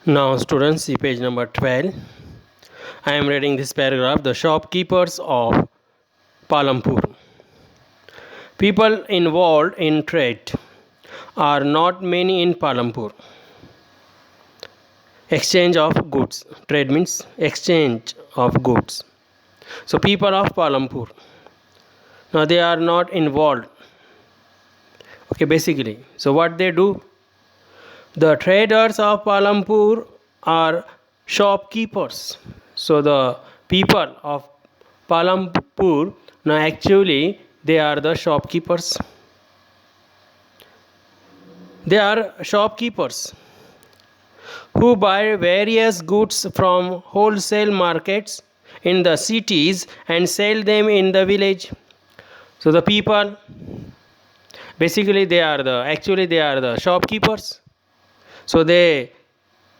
Now, students, see page number 12. I am reading this paragraph. The shopkeepers of Palampur. People involved in trade are not many in Palampur. Exchange of goods. Trade means exchange of goods. So, people of Palampur. Now, they are not involved. Okay, basically. So, what they do? The traders of Palampur are shopkeepers. So the people of Palampur, now actually they are the shopkeepers. They are shopkeepers who buy various goods from wholesale markets in the cities and sell them in the village. So the people, basically they are the shopkeepers. So they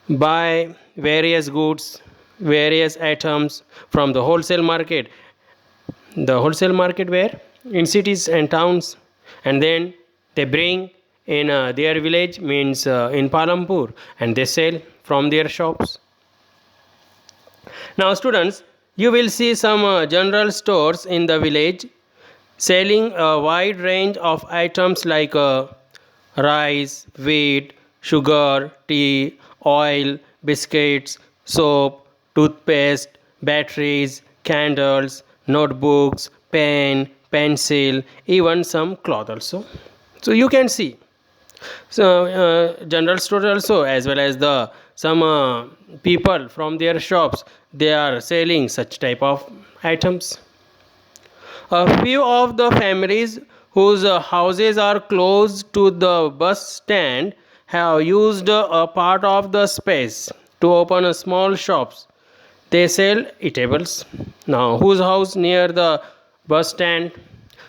buy various goods, various items from the wholesale market. The wholesale market where? In cities and towns, and then they bring in their village, means in Palampur, and they sell from their shops. Now, students, you will see some general stores in the village selling a wide range of items like rice, wheat, sugar, tea, oil, biscuits, soap, toothpaste, batteries, candles, notebooks, pen, pencil, even some cloth also. So you can see. So general store also, as well as the some people from their shops, they are selling such type of items. A few of the families whose houses are close to the bus stand have used a part of the space to open a small shops. They sell eatables. Now, whose house near the bus stand?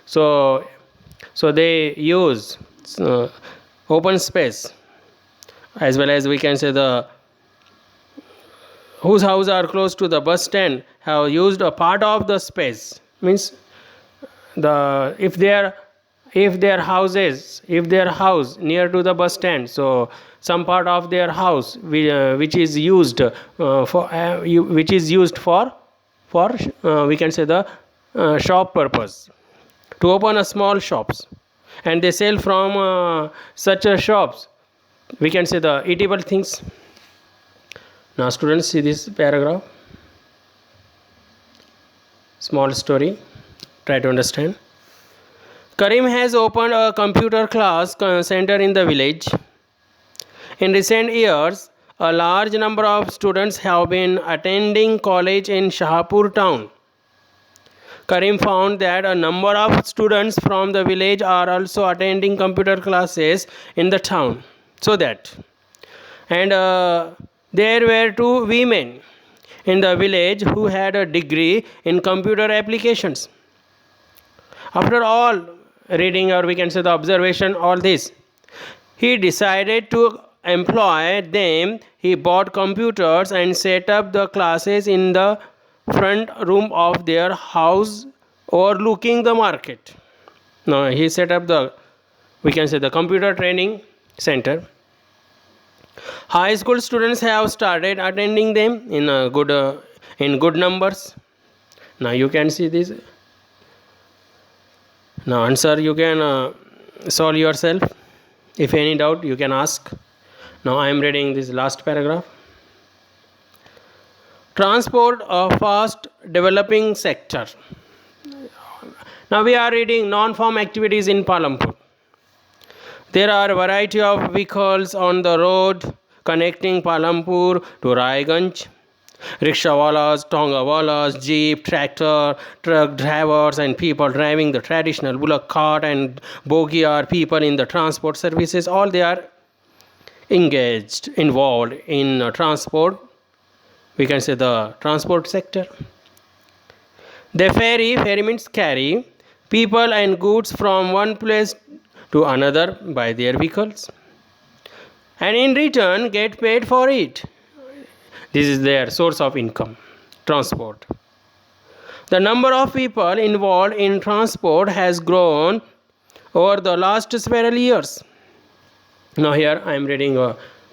So, so they use uh, open space, as well as we can say the whose house are close to the bus stand have used a part of the space, means the if their house near to the bus stand, so some part of their house which is used which is used for we can say the shop purpose, to open a small shops, and they sell from such a shops, we can say the eatable things. Now, students, see this paragraph, small story, try to understand. Karim has opened a computer class center in the village. In recent years, a large number of students have been attending college in Shahpur town. Karim found that a number of students from the village are also attending computer classes in the town. So that, and there were two women in the village who had a degree in computer applications. After all reading, or we can say the observation, all this, he decided to employ them. He bought computers and set up the classes in the front room of their house overlooking the market. Now he set up the, we can say, the computer training center. High school students have started attending them in good numbers. Now you can see this. Now answer you can solve yourself. If any doubt you can ask. Now I am reading this last paragraph. Transport, a fast developing sector. Now we are reading non-farm activities in Palampur. There are a variety of vehicles on the road connecting Palampur to Raiganj. Rickshawalas, tongawalas, jeep, tractor, truck drivers, and people driving the traditional bullock cart and bogie are people in the transport services. All they are involved in transport. We can say the transport sector. They ferry means carry people and goods from one place to another by their vehicles, and in return get paid for it. This is their source of income, transport. The number of people involved in transport has grown over the last several years. Now here I am reading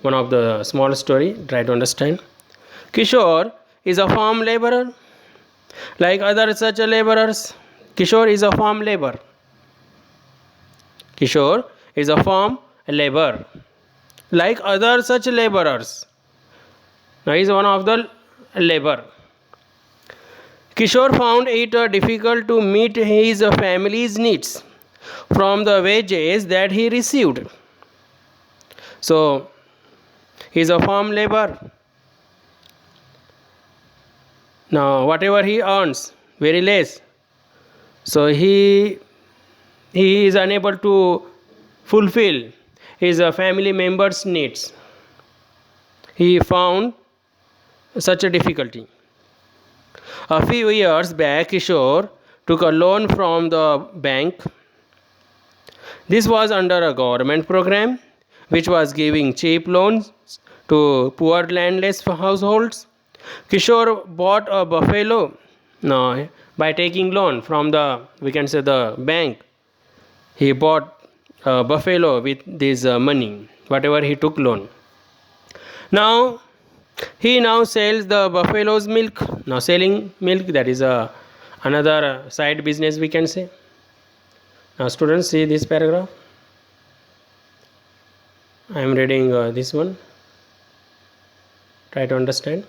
one of the small story. Try to understand. Kishore is a farm laborer. Like other such laborers, Kishore is a farm labor. Kishore is a farm labor. Like other such laborers. Now he is one of the labor. Kishore found it difficult to meet his family's needs from the wages that he received. So, he is a farm labor. Now, whatever he earns, very less. So, he is unable to fulfill his family members' needs. He found such a difficulty. A few years back, Kishore took a loan from the bank. This was under a government program which was giving cheap loans to poor landless households. Kishore bought a buffalo. No, by taking loan from the bank, he bought a buffalo with this money, whatever he took loan. Now he now sells the buffalo's milk. Now selling milk, that is another side business we can say. Now students, see this paragraph. I am reading this one. Try to understand.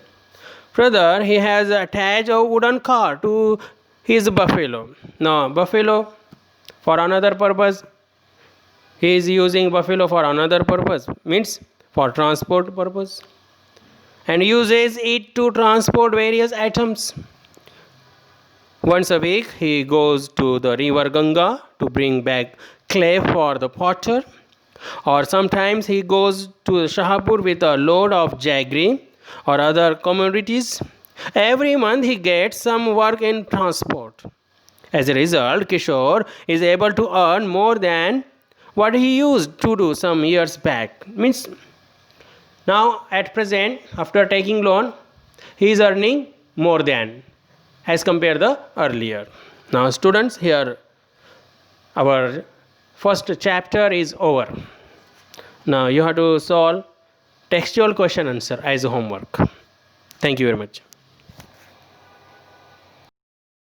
Further, he has attached a wooden car to his buffalo. Now buffalo for another purpose. He is using buffalo for another purpose, means for transport purpose, and uses it to transport various items. Once a week, he goes to the river Ganga to bring back clay for the potter, or sometimes he goes to Shahpur with a load of jaggery or other commodities. Every month, he gets some work in transport. As a result, Kishore is able to earn more than what he used to do some years back. Means now at present, after taking loan, he is earning more than as compared the earlier. Now students, here our first chapter is over. Now you have to solve textual question answer as homework. Thank you very much.